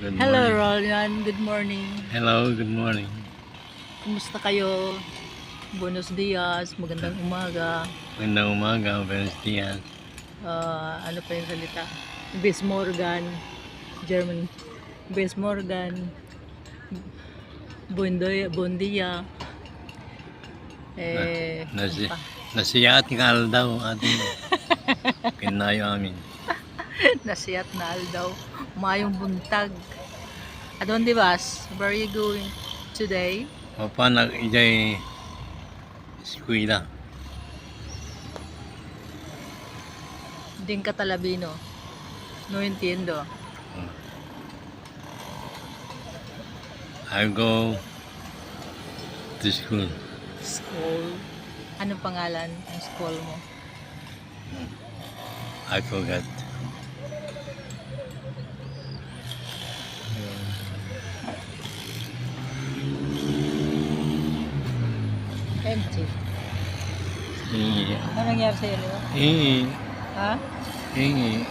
Good Hello, morning. Rolian. Good morning. Hello, good morning. Kumusta kayo? Buenos dias. Magandang umaga. Magandang umaga, buenos dias. Ano pa yung salita? Bis Morgan. German. Bis Morgan. Buen dia. Ano pa? Nasiyat ka daw ating kinayo amin. Nasiyat na daw. Mayong buntag. Adonde vas? Where are you going today? Papanak ijay eskwela. Din ka talabino. No entiendo. I go to school. School. Anong pangalan ng school mo? I forgot. Empty. Hingi. Ano nangyari sa'yo, di ba? Hingi. Ha? Hingi.